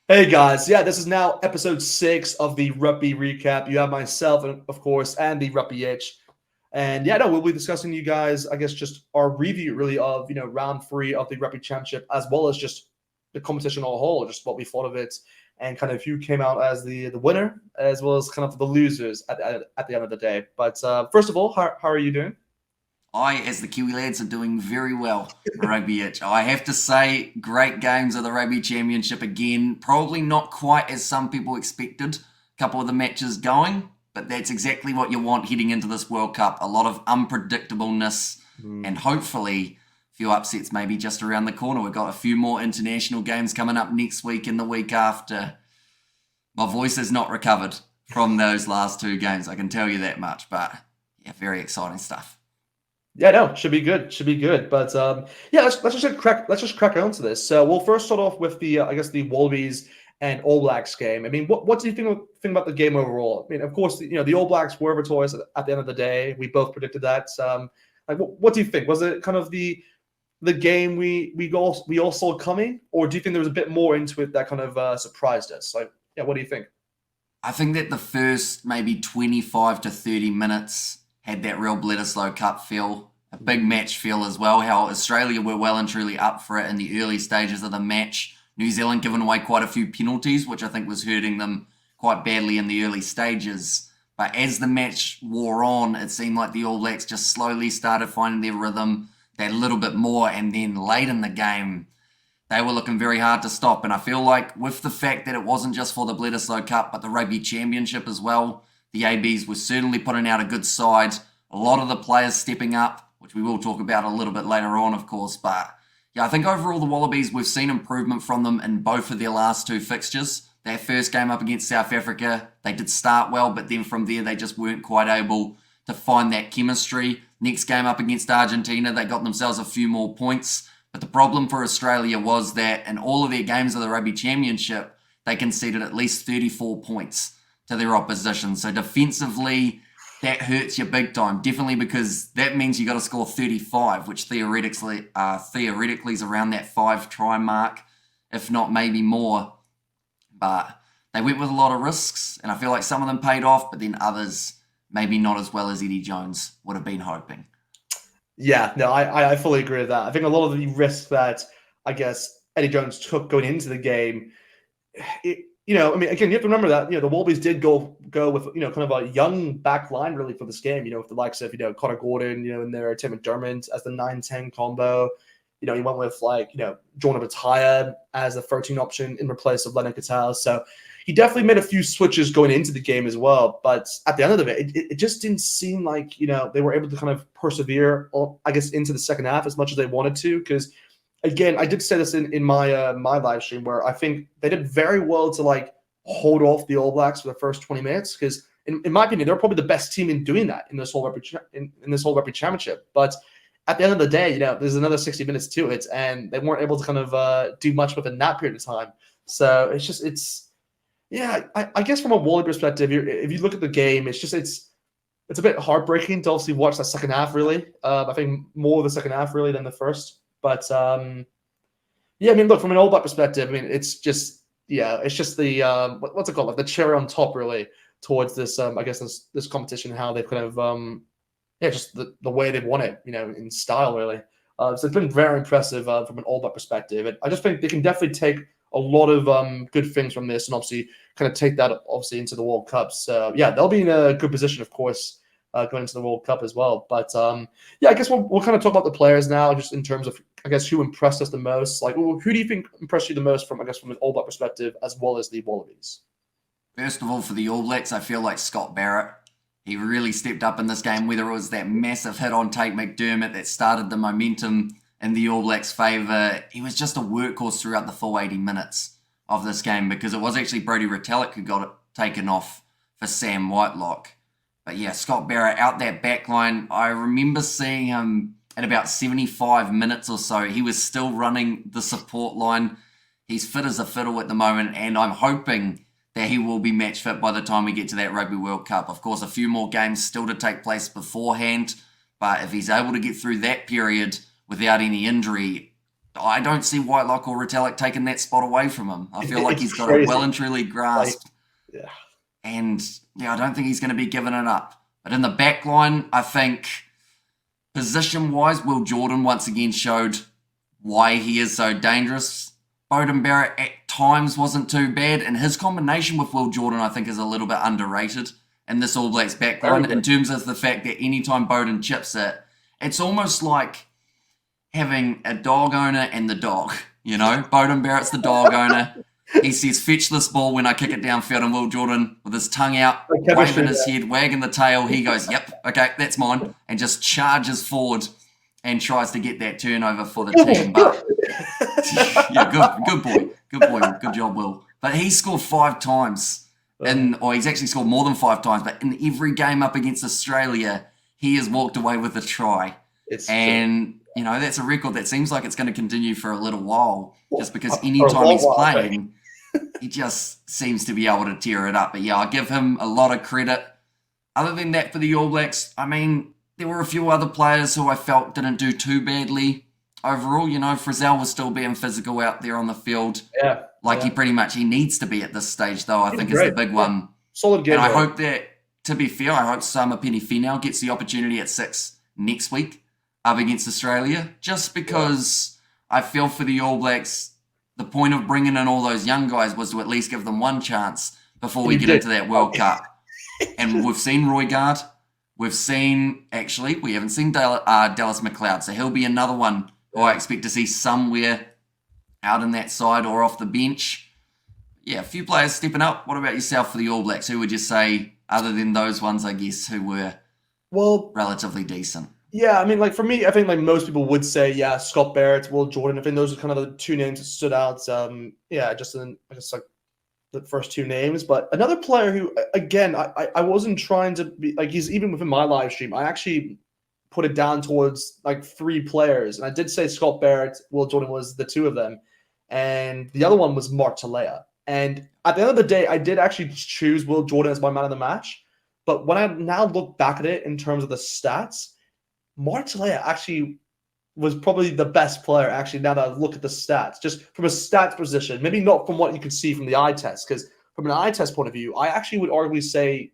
Hey guys, yeah, this is now episode 6 of the Rugby Recap. You have myself, and of course, and the Rugby Itch. And yeah, no, we'll be discussing you guys, I guess, just our review really of round 3 of the Rugby Championship, as well as just the competition on a whole, just what we thought of it, and kind of who came out as the winner, as well as kind of the losers at the end of the day. But first of all, how are you doing? I, as the Kiwi lads, are doing very well, Rugby Itch. I have to say, great games of the Rugby Championship again. Probably not quite as some people expected. A couple of the matches going, but that's exactly what you want heading into this World Cup. A lot of unpredictableness and hopefully a few upsets maybe just around the corner. We've got a few more international games coming up next week and the week after. My voice is not recovered from those last two games, I can tell you that much. But yeah, very exciting stuff. Yeah, no, should be good. Should be good. But yeah, let's just crack on to this. So we'll first start off with the I guess the Wallabies and All Blacks game. I mean, what do you think about the game overall? I mean, of course, the All Blacks were victorious at the end of the day. We both predicted that. Like, what do you think? Was it kind of the game we all saw coming, or do you think there was a bit more into it that kind of surprised us? Like, yeah, what do you think? I think that the first maybe 25 to 30 minutes had that real Bledisloe Cup feel, a big match feel as well. How Australia were well and truly up for it in the early stages of the match. New Zealand giving away quite a few penalties, which I think was hurting them quite badly in the early stages. But as the match wore on, it seemed like the All Blacks just slowly started finding their rhythm that little bit more. And then late in the game, they were looking very hard to stop. And I feel like with the fact that it wasn't just for the Bledisloe Cup, but the Rugby Championship as well, the ABs were certainly putting out a good side. A lot of the players stepping up, which we will talk about a little bit later on, of course. But yeah, I think overall the Wallabies, we've seen improvement from them in both of their last two fixtures. Their first game up against South Africa, they did start well, but then from there they just weren't quite able to find that chemistry. Next game up against Argentina, they got themselves a few more points. But the problem for Australia was that in all of their games of the Rugby Championship, they conceded at least 34 points to their opposition. So defensively, that hurts you big time. Definitely because that means you got to score 35, which theoretically is around that 5 try mark, if not maybe more. But they went with a lot of risks, and I feel like some of them paid off, but then others maybe not as well as Eddie Jones would have been hoping. Yeah, no, I fully agree with that. I think a lot of the risks that I guess Eddie Jones took going into the game, I mean, again, you have to remember that the Wallabies did go with kind of a young back line really for this game. With the likes of Connor Gordon, in there, Tim McDermott as the 9-10 combo. He went with Jordan Bataya as the 13 option in replace of Lennon Cattell. So he definitely made a few switches going into the game as well. But at the end of it just didn't seem like they were able to kind of persevere, I guess, into the second half as much as they wanted to. Because again, I did say this in my my live stream where I think they did very well to hold off the All Blacks for the first 20 minutes because in my opinion they're probably the best team in doing that in this whole rugby championship. But at the end of the day, there's another 60 minutes to it, and they weren't able to kind of do much within that period of time. So I guess from a Wally perspective, if you look at the game, it's a bit heartbreaking to obviously watch that second half. Really, I think more of the second half really than the first. But yeah, I mean, look, from an All Black perspective, I mean, it's just the what's it called, like the cherry on top, really, towards this I guess this competition, how they've kind of just the way they've won it, in style, really. So it's been very impressive from an All Black perspective. And I just think they can definitely take a lot of good things from this, and obviously kind of take that obviously into the World Cup. So yeah, they'll be in a good position, of course, going into the World Cup as well. But yeah, I guess we'll kind of talk about the players now, just in terms of I guess who impressed us the most. Like, who do you think impressed you the most from an All Black perspective, as well as the Wallabies? First of all, for the All Blacks, I feel like Scott Barrett. He really stepped up in this game, whether it was that massive hit on Tate McDermott that started the momentum in the All Blacks' favour. He was just a workhorse throughout the full 80 minutes of this game because it was actually Brodie Retallick who got it taken off for Sam Whitelock. But yeah, Scott Barrett out that back line. I remember seeing him at about 75 minutes or so. He was still running the support line. He's fit as a fiddle at the moment, and I'm hoping that he will be match fit by the time we get to that Rugby World Cup. Of course, a few more games still to take place beforehand, but if he's able to get through that period without any injury, I don't see Whitelock or Retallick taking that spot away from him. I feel like It's he's got it crazy. well and truly Like, grasped. yeah. And yeah, I don't think he's going to be giving it up. But in the back line, I think position-wise, Will Jordan once again showed why he is so dangerous. Beauden Barrett at times wasn't too bad, and his combination with Will Jordan, I think, is a little bit underrated in this All Blacks backline in terms of the fact that anytime Beauden chips it, it's almost like having a dog owner and the dog. You know, Beauden Barrett's the dog owner. He says, fetch this ball when I kick it downfield, and Will Jordan, with his tongue out, waving his head, wagging the tail, he goes, yep, okay, that's mine, and just charges forward and tries to get that turnover for the team. But yeah, good boy, good job, Will. But he scored 5 times, or he's actually scored more than 5 times, but in every game up against Australia, he has walked away with a try. And you know, that's a record that seems like it's going to continue for a little while, just because anytime he's playing, he just seems to be able to tear it up. But yeah, I give him a lot of credit. Other than that, for the All Blacks, I mean, there were a few other players who I felt didn't do too badly overall. You know, Frizzell was still being physical out there on the field. Yeah. He needs to be at this stage, though, I think is the big one. Solid game. And I hope that, to be fair, I hope Sama Penny-Finau gets the opportunity at 6 next week up against Australia, just because I feel for the All Blacks, the point of bringing in all those young guys was to at least give them one chance before we get into that World Cup. And we've seen Roygaard. We haven't seen Dallas McLeod, so he'll be another one who I expect to see somewhere out in that side or off the bench. Yeah, a few players stepping up. What about yourself for the All Blacks? Who would you say, other than those ones, I guess, who were relatively decent? Yeah, I mean, like for me, I think like most people would say, yeah, Scott Barrett, Will Jordan. I think those are kind of the 2 names that stood out. Just in I guess like the first 2 names. But another player who, again, I wasn't trying to be like he's even within my live stream. I actually put it down towards like 3 players, and I did say Scott Barrett, Will Jordan was the 2 of them, and the other one was Mark Talea. And at the end of the day, I did actually choose Will Jordan as my man of the match. But when I now look back at it in terms of the stats, Mark Talea actually was probably the best player, actually, now that I look at the stats, just from a stats position, maybe not from what you can see from the eye test, because from an eye test point of view, I actually would arguably say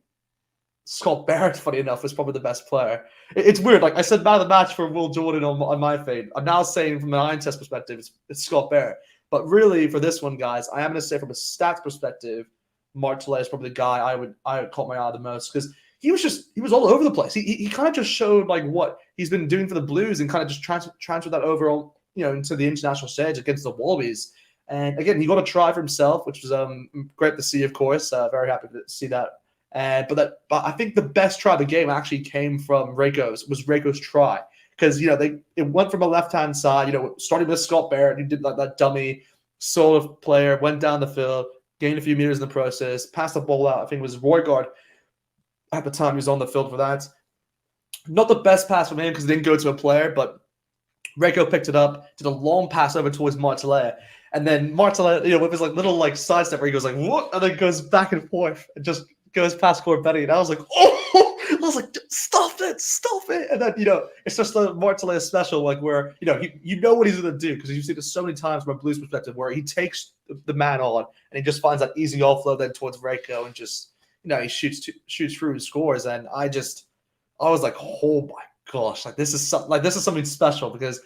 Scott Barrett, funny enough, is probably the best player. It's weird. Like I said, man of the match for Will Jordan on my feed. I'm now saying from an eye test perspective, it's Scott Barrett. But really, for this one, guys, I am going to say from a stats perspective, Mark Talea is probably the guy I would caught my eye the most, because he was all over the place. He kind of just showed like what he's been doing for the Blues and kind of just transferred that over into the international stage against the Wallabies. And again, he got a try for himself, which was great to see, of course. Very happy to see that. But I think the best try of the game actually came from Reiko's try, because it went from a left-hand side, starting with Scott Barrett, who did like that dummy sort of player, went down the field, gained a few meters in the process, passed the ball out. I think it was Roygaard at the time he was on the field for that. Not the best pass from him because it didn't go to a player, but Reiko picked it up, did a long pass over towards Mark Talea, and then Mark Talea, with his like little like sidestep where he goes like what, and then goes back and forth and just goes past Corbetti, and I was like, oh, I was like, stop it, and then it's just the Mark Talea special, like where you know what he's gonna do, because you've seen it so many times from a Blues perspective where he takes the man on and he just finds that easy offload then towards Reiko and just he shoots through and scores, and I was like, oh my gosh, like this is something special, because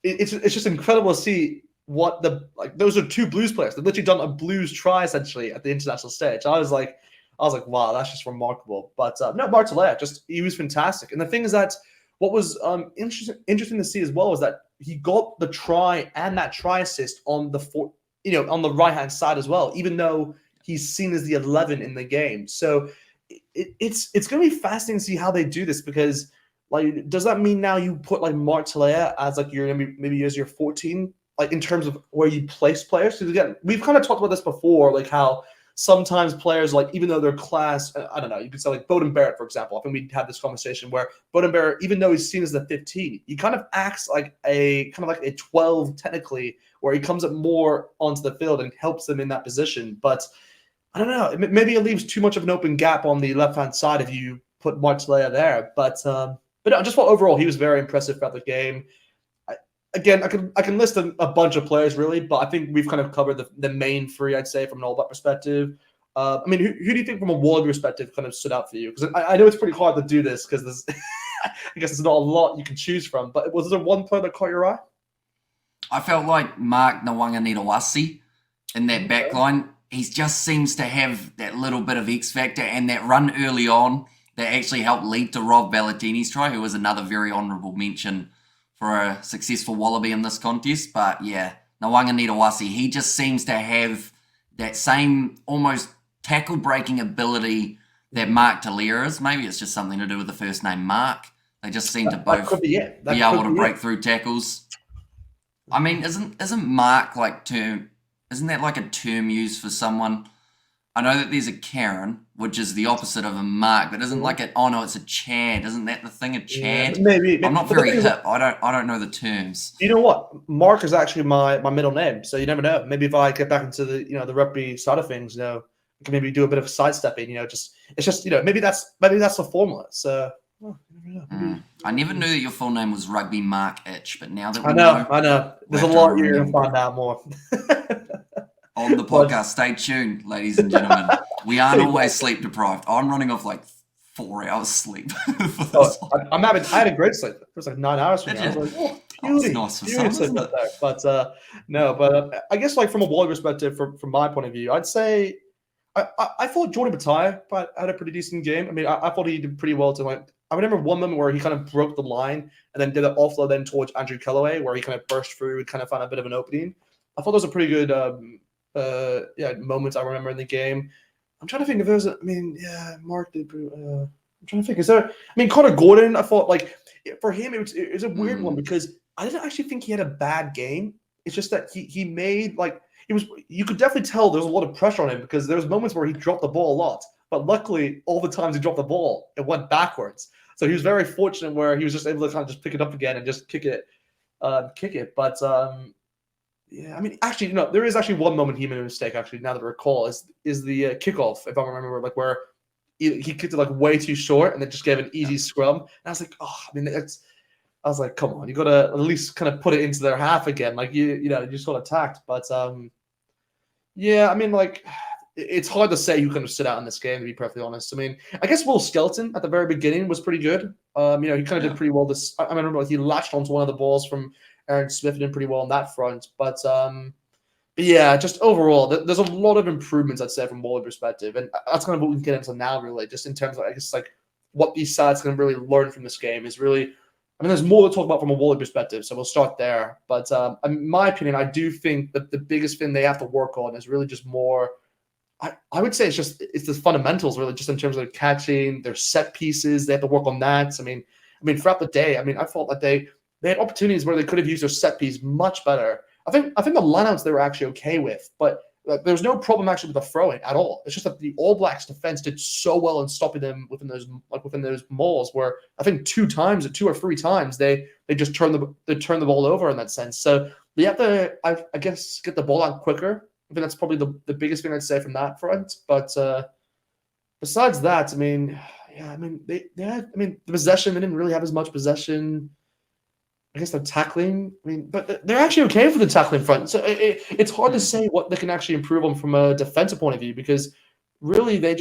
it's just incredible to see what those are 2 Blues players. They've literally done a Blues try essentially at the international stage. I was like, wow, that's just remarkable. But no, Mark Talea, he was fantastic. And the thing is that what was interesting to see as well was that he got the try and that try assist on on the right hand side as well, even though he's seen as the 11 in the game. So it's going to be fascinating to see how they do this, because like, does that mean now you put like Mark Talea as like your maybe as your 14, like in terms of where you place players? Because again, we've kind of talked about this before, like how sometimes players, like even though they're class, I don't know, you could say like Beauden Barrett, for example. I think we had this conversation where Beauden Barrett, even though he's seen as the 15, he kind of acts like a 12 technically, where he comes up more onto the field and helps them in that position. But I don't know. Maybe it leaves too much of an open gap on the left-hand side if you put Mark Talea there. But just overall, he was very impressive throughout the game. again, I can list a bunch of players really, but I think we've kind of covered the main three. I'd say from an All Black perspective. I mean, who do you think from a Wallaby perspective kind of stood out for you? Because I know it's pretty hard to do this because there's, I guess there's not a lot you can choose from. But was there one player that caught your eye? I felt like Mark Nawanga in that back line. He just seems to have that little bit of X factor and that run early on that actually helped lead to Rob Ballatini's try, who was another very honourable mention for a successful Wallaby in this contest. But yeah, Nawanga, he just seems to have that same almost tackle breaking ability that Mark Talia is. Maybe it's just something to do with the first name Mark. They just seem to both be able to break through tackles. I mean, isn't Mark isn't that like a term used for someone? I know that there's a Karen, which is the opposite of a Mark, but isn't like it's a Chad. Isn't that the thing, a Chad? Yeah, maybe. I'm not very hip. I don't know the terms. You know what? Mark is actually my middle name, so you never know. Maybe if I get back into the rugby side of things, I can maybe do a bit of sidestepping. Maybe that's the formula. So I never knew that your full name was Rugby Mark Itch, but now that I know. There's a lot you're going to find out more. On the podcast, stay tuned, ladies and gentlemen. We aren't always sleep deprived. I'm running off like 4 hours sleep. I had a great sleep. It was like 9 hours from now. I was like, it's nice for some, isn't it? But I guess like from a Wallaby perspective, from my point of view, I'd say I thought Jordan Bataille had a pretty decent game. I mean, I thought he did pretty well to I remember one moment where he kind of broke the line and then did an offload then towards Andrew Kellaway where he kind of burst through and kind of found a bit of an opening. I thought those were pretty good moments I remember in the game. I'm trying to think if there's Mark did. I'm trying to think. Is there? I mean, Connor Gordon. I thought for him it was a weird one because I didn't actually think he had a bad game. It's just that he made you could definitely tell there was a lot of pressure on him because there was moments where he dropped the ball a lot, but luckily all the times he dropped the ball it went backwards. So he was very fortunate where he was just able to kind of just pick it up again and just kick it. But yeah, I mean, actually, there is actually one moment he made a mistake. Actually, now that I recall, is the kickoff. If I remember, where he kicked it way too short, and then just gave an easy scrum. And I was like, I was like, come on, you got to at least kind of put it into their half again. You just got attacked. But yeah, I mean, it's hard to say who kind of stood out in this game, to be perfectly honest. I mean, I guess Will Skelton at the very beginning was pretty good. He kind of did pretty well. I remember he latched onto one of the balls from Aaron Smith did pretty well on that front. But yeah, just overall, there's a lot of improvements, I'd say, from Wallaby perspective. And that's kind of what we can get into now, really, just in terms of, I guess, what these sides can really learn from this game is really, I mean, there's more to talk about from a Wallaby perspective, so we'll start there. But in my opinion, I do think that the biggest thing they have to work on is really just more, I would say it's the fundamentals, really, just in terms of catching, their set pieces. They have to work on that. I mean, throughout the day, I thought that they had opportunities where they could have used their set piece much better. I think the lineouts they were actually okay with, but there's no problem actually with the throwing at all. It's just that the All Blacks defense did so well in stopping them within those mauls, where I think 2 or 3 times they just turn the ball over in that sense. So they have to, I guess, get the ball out quicker. I think that's probably the biggest thing I'd say from that front. But besides that, they had the possession. They didn't really have as much possession. I guess they're tackling. But they're actually okay for the tackling front. So it's hard to say what they can actually improve on from a defensive point of view because really they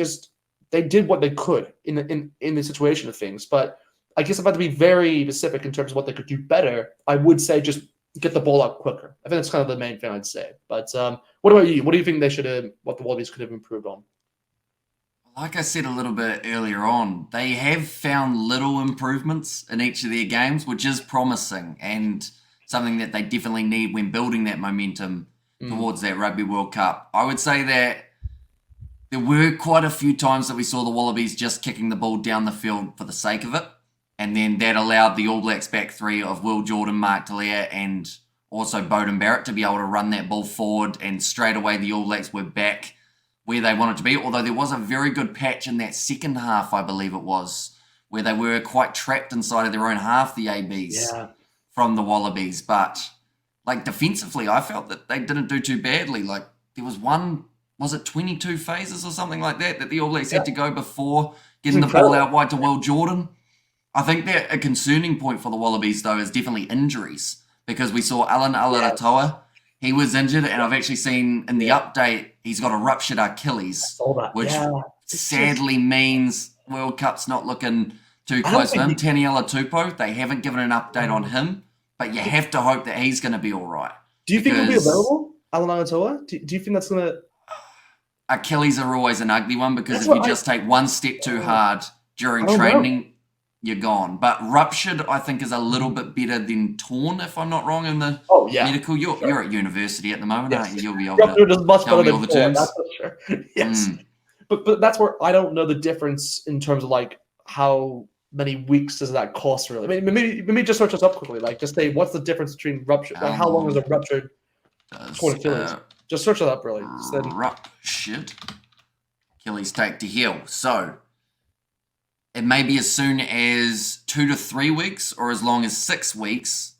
did what they could in the situation of things. But I guess if I had to be very specific in terms of what they could do better, I would say just get the ball out quicker. I think that's kind of the main thing I'd say. But what about you? What do you think what the Wallabies could have improved on? Like I said a little bit earlier on, they have found little improvements in each of their games, which is promising and something that they definitely need when building that momentum towards that Rugby World Cup. I would say that there were quite a few times that we saw the Wallabies just kicking the ball down the field for the sake of it. And then that allowed the All Blacks back three of Will Jordan, Mark Talia, and also Beauden Barrett to be able to run that ball forward. And straight away, the All Blacks were back where they wanted to be. Although there was a very good patch in that second half, I believe it was, where they were quite trapped inside of their own half, the ABs, from the Wallabies. But defensively, I felt that they didn't do too badly. There was one, was it 22 phases or something like that the All Blacks had to go before getting the ball out wide to Will Jordan. I think that a concerning point for the Wallabies, though, is definitely injuries, because we saw Alan Alatoa. He was injured, and I've actually seen in the update he's got a ruptured Achilles, which sadly means World Cup's not looking too close for him. Taniela Tupou, they haven't given an update on him, but you have to hope that he's going to be all right. Do you think he'll be available, Alan Alatoa? Do you think that's going to... Achilles are always an ugly one, because if you just take one step too hard during training, you're gone. But ruptured, I think, is a little bit better than torn, if I'm not wrong, in the medical. You're at university at the moment, aren't you? You'll be able to tell me all the terms. That's for sure. Yes. But that's where I don't know the difference in terms of like how many weeks does that cost really. Maybe just search us up quickly. Like just say what's the difference between ruptured, like how long is a ruptured torn Achilles? Just search it up really. Ruptured Achilles take to heal. So it may be as soon as 2 to 3 weeks or as long as 6 weeks.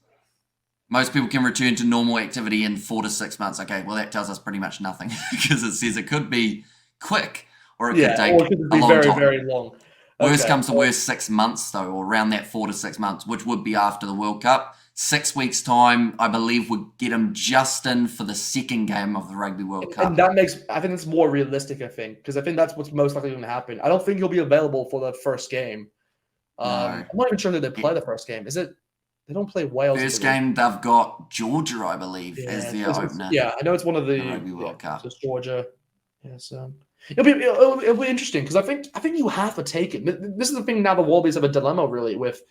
Most people can return to normal activity in 4 to 6 months. Okay, well, that tells us pretty much nothing, because it says it could be quick or it could take a long time. Very long. Worst comes to worst, 6 months, though, or around that 4 to 6 months, which would be after the World Cup. 6 weeks' time, I believe, would get him just in for the second game of the Rugby World Cup. And that makes, I think it's more realistic, because I think that's what's most likely going to happen. I don't think he'll be available for the first game. No. I'm not even sure that they play the first game. Is it? They don't play Wales. First game, they've got Georgia, I believe, as their opener. Yeah, I know it's one of the Rugby World Cup. It's Georgia. Yes. It'll be interesting, because I think you have to take it. This is the thing now. The Wallabies have a dilemma really with,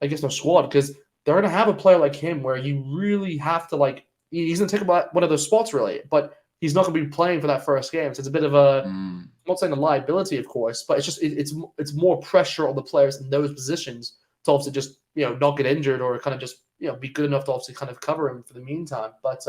I guess, their squad, because they're going to have a player like him where you really have to, like, he's going to take about one of those spots really, but he's not going to be playing for that first game. So it's a bit of a, I'm not saying a liability, of course, but it's just it's more pressure on the players in those positions to obviously just not get injured or kind of just be good enough to obviously kind of cover him for the meantime. But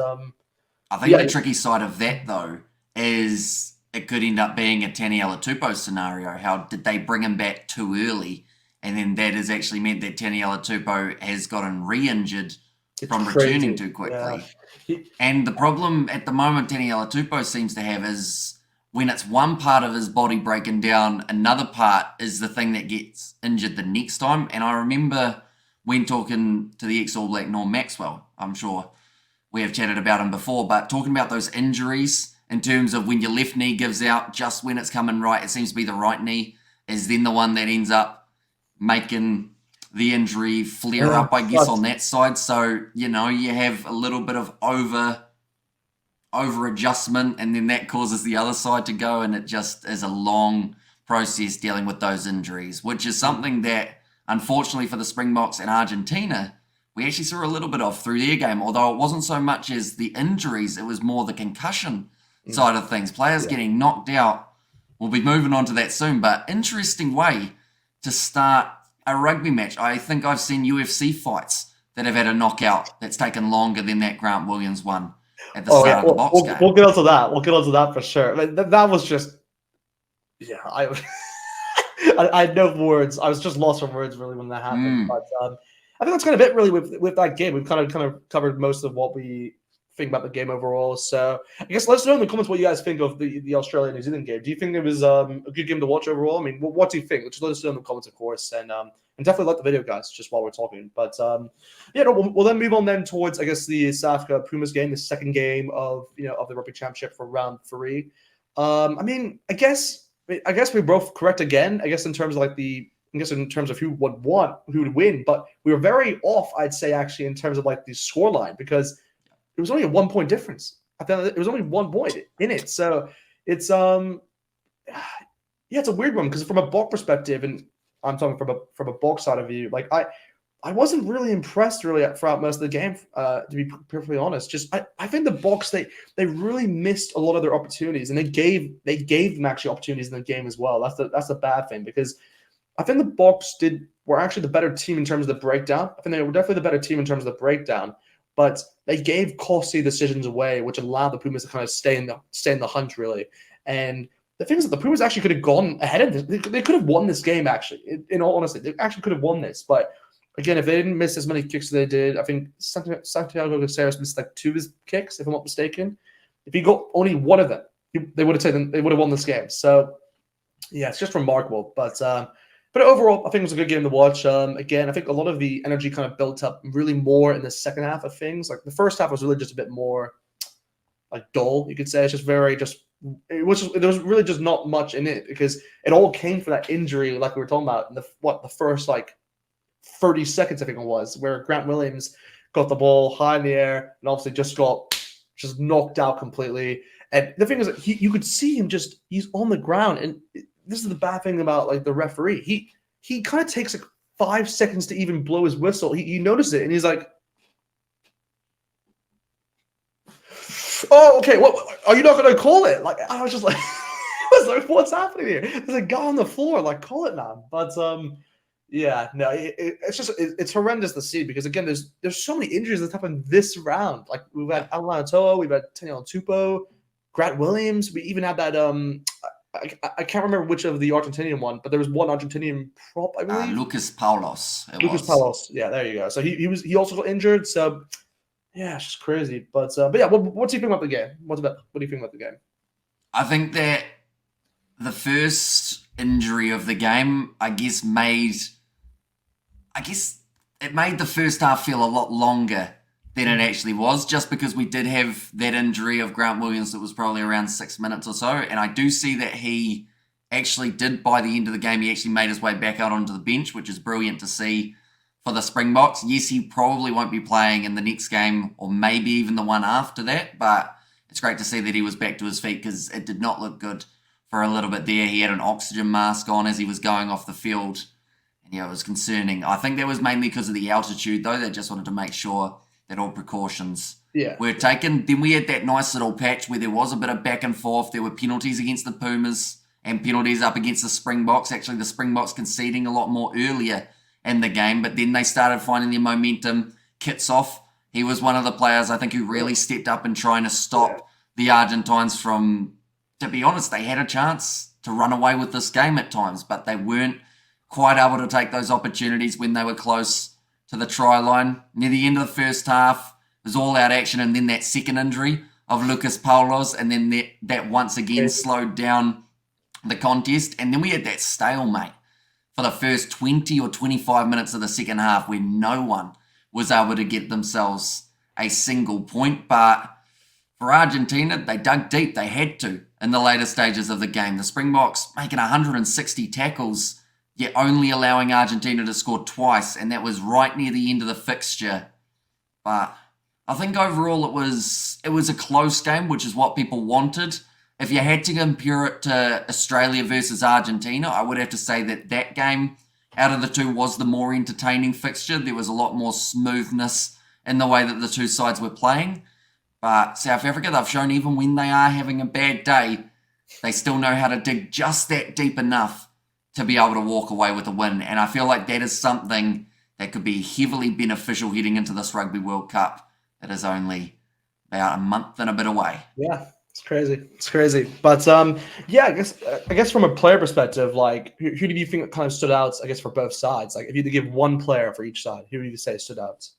I think the tricky side of that though is it could end up being a Taniela Tupou scenario. How did they bring him back too early? And then that has actually meant that Taniela Tupou has gotten re-injured from returning too quickly. Yeah. And the problem at the moment Taniela Tupou seems to have is when it's one part of his body breaking down, another part is the thing that gets injured the next time. And I remember when talking to the ex-All Black Norm Maxwell, I'm sure we have chatted about him before, but talking about those injuries in terms of when your left knee gives out just when it's coming right, it seems to be the right knee is then the one that ends up making the injury flare up, I guess, on that side. So, you have a little bit of over adjustment, and then that causes the other side to go, and it just is a long process dealing with those injuries, which is something that, unfortunately for the Springboks and Argentina, we actually saw a little bit of through their game, although it wasn't so much as the injuries, it was more the concussion side of things. Players getting knocked out. We'll be moving on to that soon, but interesting way to start a rugby match. I think I've seen UFC fights that have had a knockout that's taken longer than that Grant Williams one at the start of the Boks game. We'll get onto that. We'll get onto that for sure. That was just, I had no words. I was just lost for words really when that happened. But I think that's kind of it really with that game. We've kind of covered most of what we think about the game overall. So I guess let us know in the comments what you guys think of the Australia-New Zealand game. Do you think it was a good game to watch overall? I mean, what do you think? Just let us know in the comments, of course, and definitely like the video, guys, just while we're talking. But we'll then move on then towards, I guess, the South Africa Pumas game, the second game of the Rugby Championship for round 3. I mean, I guess we're both correct again. I guess in terms of in terms of who would win, but we were very off, I'd say, actually, in terms of like the scoreline, because it was only a 1 point difference. I thought it was only 1 point in it. So it's it's a weird one, because from a Boks perspective, and I'm talking from a Boks side of view, like I wasn't really impressed really throughout most of the game, to be perfectly honest. Just I think the Boks they really missed a lot of their opportunities, and they gave them actually opportunities in the game as well. That's the bad thing, because I think the Boks were actually the better team in terms of the breakdown. I think they were definitely the better team in terms of the breakdown. But they gave costly decisions away, which allowed the Pumas to kind of stay in the hunt, really. And the thing is that the Pumas actually could have gone ahead of this. They could have won this game, actually. In all honesty, they actually could have won this. But again, if they didn't miss as many kicks as they did, I think Santiago Caceres missed like 2 of his kicks, if I'm not mistaken. If he got only one of them, they would have won this game. So yeah, it's just remarkable. But But overall, I think it was a good game to watch. Again, I think a lot of the energy kind of built up really more in the second half of things. Like the first half was really just a bit more like dull, you could say. It's just very just it was just, there was really just not much in it because it all came from that injury, like we were talking about in the first like 30 seconds, I think it was, where Grant Williams got the ball high in the air and obviously just got just knocked out completely. And the thing is, that you could see him he's on the ground, and this is the bad thing about like the referee. He kind of takes like 5 seconds to even blow his whistle. He noticed it, and he's like, "Oh, okay. What are you not going to call it?" Like I was just like, I was like, "What's happening here?" There's a guy on the floor. Like, call it, man. But yeah, no, it's horrendous to see because again, there's so many injuries that happened this town. Like we've had Alan Toa, we've had Taniel Tupou, Grant Williams. We even had that I can't remember which of the Argentinian one, but there was one Argentinian prop, I believe. Lucas Paulos. Lucas Palos. Yeah, there you go. So he also got injured. So yeah, it's just crazy. But yeah, what do you think about the game? What do you think about the game? I think that the first injury of the game, I guess it made the first half feel a lot longer than it actually was, just because we did have that injury of Grant Williams that was probably around 6 minutes or so. And I do see that he actually did, by the end of the game, he actually made his way back out onto the bench, which is brilliant to see for the Springboks. Yes, he probably won't be playing in the next game or maybe even the one after that, but it's great to see that he was back to his feet because it did not look good for a little bit there. He had an oxygen mask on as he was going off the field. And yeah, it was concerning. I think that was mainly because of the altitude, though. They just wanted to make sure that all precautions were taken. Then we had that nice little patch where there was a bit of back and forth. There were penalties against the Pumas and penalties up against the Springboks. Actually, the Springboks conceding a lot more earlier in the game, but then they started finding their momentum. Kitsoff, he was one of the players, I think, who really stepped up in trying to stop the Argentines from, to be honest, they had a chance to run away with this game at times, but they weren't quite able to take those opportunities when they were close to the try line. Near the end of the first half, it was all-out action, and then that second injury of Lucas Paulos, and then that once again slowed down the contest. And then we had that stalemate for the first 20 or 25 minutes of the second half where no one was able to get themselves a single point. But for Argentina, they dug deep. They had to in the later stages of the game. The Springboks making 160 tackles, yet only allowing Argentina to score twice, and that was right near the end of the fixture. But I think overall it was a close game, which is what people wanted. If you had to compare it to Australia versus Argentina, I would have to say that game out of the two was the more entertaining fixture. There was a lot more smoothness in the way that the two sides were playing. But South Africa, they've shown even when they are having a bad day, they still know how to dig just that deep enough to be able to walk away with a win. And I feel like that is something that could be heavily beneficial heading into this Rugby World Cup that is only about a month and a bit away. Yeah, it's crazy. It's crazy. But yeah, I guess from a player perspective, like who do you think kind of stood out, I guess, for both sides? Like if you had to give one player for each side, who would you say stood out?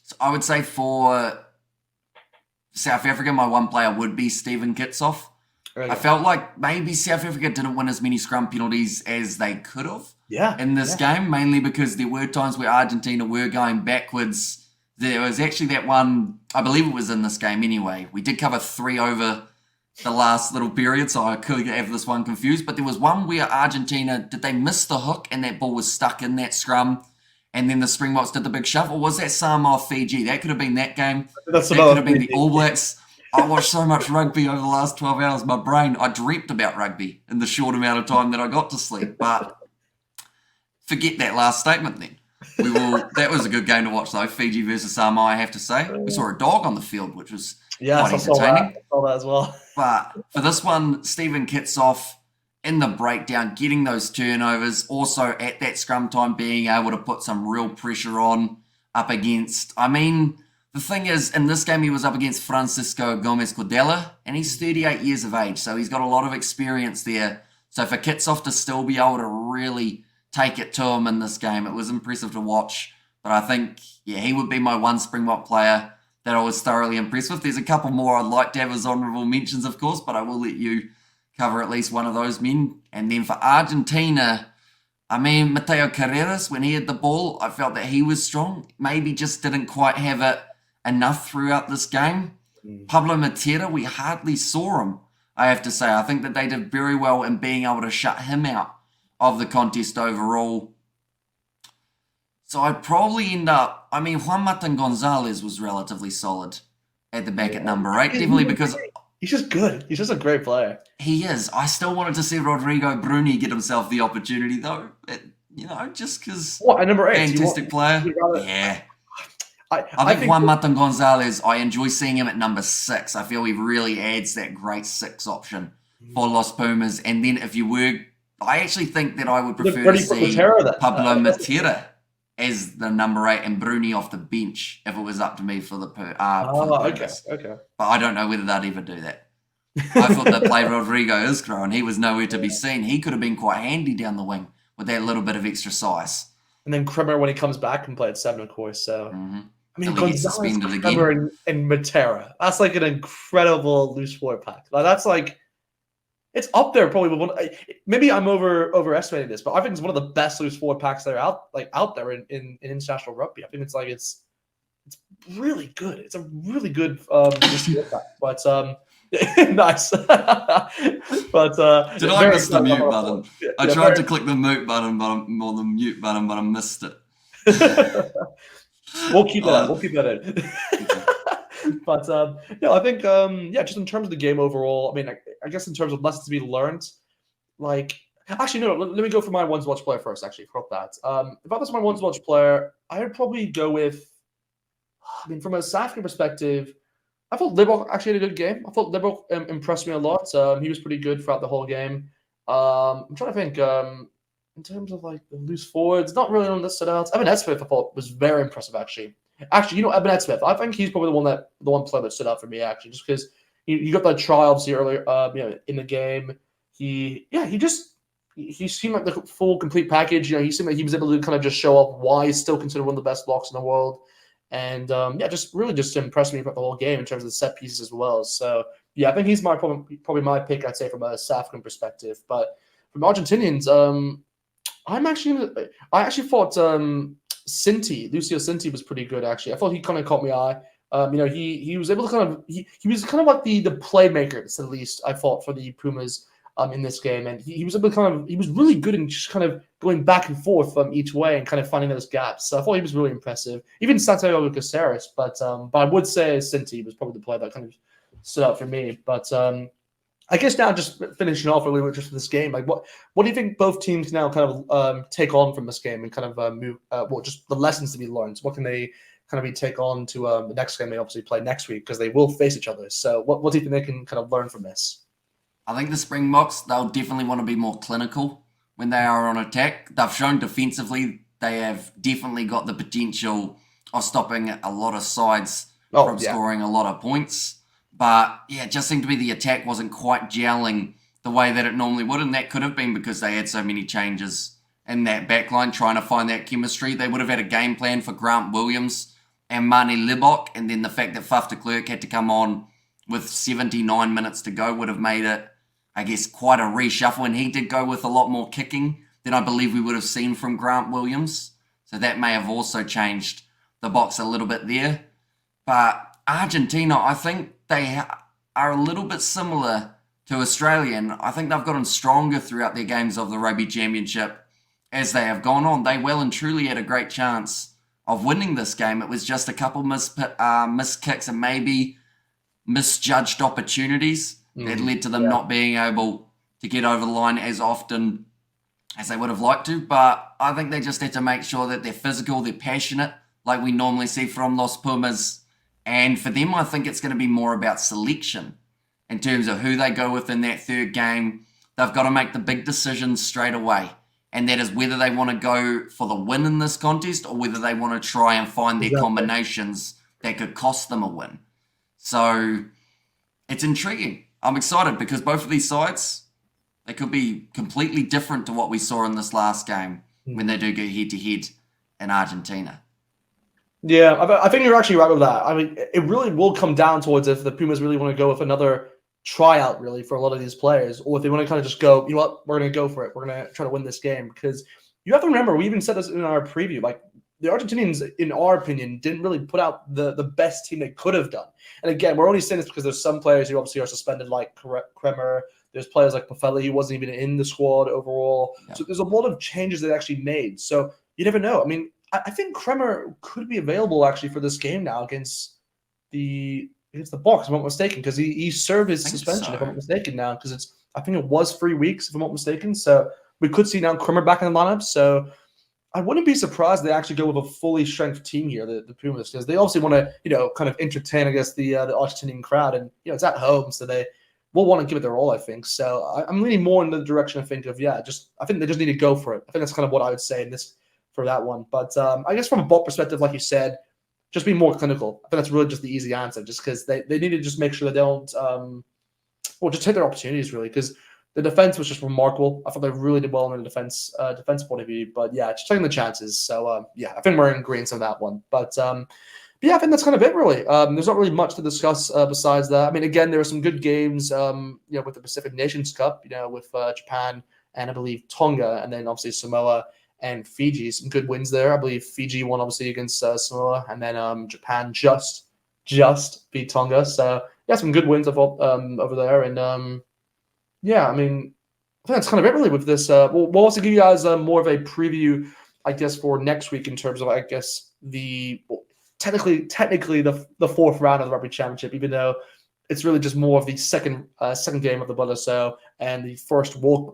So I would say for South Africa, my one player would be Steven Kitsoff. I felt like maybe South Africa didn't win as many scrum penalties as they could have in this game, mainly because there were times where Argentina were going backwards. There was actually that one, I believe it was in this game anyway. We did cover 3 over the last little period, so I could have this one confused. But there was one where Argentina, did they miss the hook and that ball was stuck in that scrum? And then the Springboks did the big shove? Or was that Samoa Fiji? That could have been that game. That could have been the All Blacks. I watched so much rugby over the last 12 hours. My brain, I dreamt about rugby in the short amount of time that I got to sleep. But forget that last statement then. That was a good game to watch though, Fiji versus Samoa, I have to say. We saw a dog on the field, which was quite entertaining. I saw that as well. But for this one, Steven Kitsoff in the breakdown, getting those turnovers, also at that scrum time being able to put some real pressure on up against, the thing is, in this game, he was up against Francisco Gomez Cordella, and he's 38 years of age, so he's got a lot of experience there. So for Kitsoff to still be able to really take it to him in this game, it was impressive to watch. But I think, he would be my one Springbok player that I was thoroughly impressed with. There's a couple more I'd like to have as honourable mentions, of course, but I will let you cover at least one of those men. And then for Argentina, I mean, Mateo Carreras, when he had the ball, I felt that he was strong. Maybe just didn't quite have it enough throughout this game. Pablo Matera, we hardly saw him, I have to say. I think that they did very well in being able to shut him out of the contest overall. So I'd probably end up, I mean, Juan Martin Gonzalez was relatively solid at the back at number 8, definitely because he's just good. He's just a great player. he is. I still wanted to see Rodrigo Bruni get himself the opportunity, though. Just because. What, at number 8? Fantastic player. Yeah. I think Juan Martin Gonzalez, I enjoy seeing him at number 6. I feel he really adds that great 6 option for Los Pumas. And then if you were, I actually think that I would prefer to see Pablo Matera as the number 8 and Bruni off the bench if it was up to me for the Pumas. Okay. But I don't know whether they'd ever do that. I thought that play Rodrigo Isgro, and he was nowhere to be seen. He could have been quite handy down the wing with that little bit of extra size. And then Kremer, when he comes back, can play at 7, of course. So, I mean, Gonzalez, Kremer, and Matera. That's like an incredible loose forward pack. Like, that's like, it's up there probably with one. Maybe I'm overestimating this, but I think it's one of the best loose forward packs that are out there in international rugby. I think it's really good. It's a really good loose forward pack. But nice. But did I miss the mute button? I tried to click the mute button, the mute button, but I missed it. We'll keep that in. But I think just in terms of the game overall, I mean, I guess in terms of lessons to be learned, like actually no, let me go for my ones watch player first. Actually, fuck that. If I was my ones watch player, I would probably go with. I mean, from a South African perspective, I thought Libok actually had a good game. I thought Libok impressed me a lot. He was pretty good throughout the whole game. I'm trying to think. In terms of like the loose forwards, not really on this set out. Evan Edsmith, I thought, was very impressive actually. Actually, Evan Edsmith, I think he's probably the one player that stood out for me actually, just because you got that try obviously earlier, in the game. He seemed like the full complete package. He seemed like he was able to kind of just show up why he's still considered one of the best blocks in the world. And just impressed me throughout the whole game in terms of the set pieces as well. So I think he's probably my pick, I'd say, from a South African perspective. But from Argentinians, I actually thought Lucio Cinti was pretty good actually. I thought he kind of caught my eye. He was able to he was kind of like the playmaker, at least I thought, for the Pumas in this game, and he was able to he was really good in just kind of going back and forth each way and kind of finding those gaps. So I thought he was really impressive. Even Santiago Caceres, but I would say Cinti was probably the player that kind of stood out for me. But I guess now just finishing off a little bit just for this game, like what do you think both teams now kind of take on from this game and kind of move? Just the lessons to be learned. What can they kind of take on to the next game they obviously play next week, because they will face each other. So what do you think they can kind of learn from this? I think the Springboks, they'll definitely want to be more clinical when they are on attack. They've shown defensively they have definitely got the potential of stopping a lot of sides from scoring a lot of points. But it just seemed to be the attack wasn't quite gelling the way that it normally would, and that could have been because they had so many changes in that backline trying to find that chemistry. They would have had a game plan for Grant Williams and Mane Libok, and then the fact that Faf de Klerk had to come on with 79 minutes to go would have made it, I guess, quite a reshuffle, and he did go with a lot more kicking than I believe we would have seen from Grant Williams. So that may have also changed the Boks a little bit there. But Argentina, I think they are a little bit similar to Australia, and I think they've gotten stronger throughout their games of the Rugby Championship as they have gone on. They well and truly had a great chance of winning this game. It was just a couple missed kicks and maybe misjudged opportunities that led to them not being able to get over the line as often as they would have liked to. But I think they just had to make sure that they're physical, they're passionate, like we normally see from Los Pumas. And for them, I think it's going to be more about selection in terms of who they go with in that third game. They've got to make the big decisions straight away. And that is whether they want to go for the win in this contest or whether they want to try and find their combinations that could cost them a win. So it's intriguing. I'm excited because both of these sides, they could be completely different to what we saw in this last game when they do go head-to-head in Argentina. Yeah, I think you're actually right with that. I mean, it really will come down towards if the Pumas really want to go with another tryout, really, for a lot of these players, or if they want to kind of just go, you know what, we're going to go for it. We're going to try to win this game. Because, you have to remember, we even said this in our preview, like the Argentinians, in our opinion, didn't really put out the best team they could have done. And again, we're only saying this because there's some players who obviously are suspended, like Kremer. There's players like Paffelli who wasn't even in the squad overall. Yeah. So there's a lot of changes they actually made. So you never know. I mean, I think Kremer could be available actually for this game now against the Boks, if I'm not mistaken, because he served his suspension, if I'm not mistaken, now, because I think it was 3 weeks, if I'm not mistaken. So we could see now Kremer back in the lineup. So I wouldn't be surprised they actually go with a fully strength team here, the Pumas, because they obviously want to, kind of entertain, I guess, the Argentinian crowd, and it's at home, so they will want to give it their all, I think. So I'm leaning more in the direction I think of, I think they just need to go for it. I think that's kind of what I would say in this for that one. But I guess from a Bok perspective, like you said, just be more clinical. I think that's really just the easy answer, just because they need to just make sure they don't, just take their opportunities, really, because the defense was just remarkable. I thought they really did well in the defense point of view. But yeah, just taking the chances. So I think we're in agreement on that one. But yeah, I think that's kind of it, really. There's not really much to discuss besides that. I mean, again, there were some good games, with the Pacific Nations Cup, with Japan and I believe Tonga, and then obviously Samoa and Fiji. Some good wins there. I believe Fiji won obviously against Samoa, and then Japan just beat Tonga. So yeah, some good wins I thought over there. And I mean, I think that's kind of it really with this. We'll also give you guys more of a preview, I guess, for next week in terms of, I guess, technically the fourth round of the Rugby Championship, even though it's really just more of the second game of the Bledisloe and the first World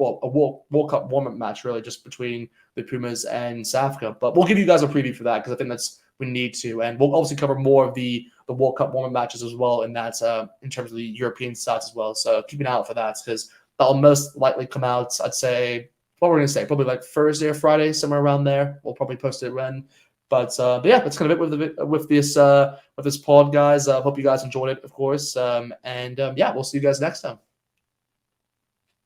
Cup warm-up match, really, just between the Pumas and South Africa. But we'll give you guys a preview for that because I think we need to, and we'll obviously cover more of the World Cup warm-up matches as well, and that's in terms of the European sides as well. So keep an eye out for that because that'll most likely come out, I'd say, what we're going to say, probably like Thursday or Friday, somewhere around there. We'll probably post it when. But yeah, that's kind of it with this pod, guys. Hope you guys enjoyed it, of course. And we'll see you guys next time.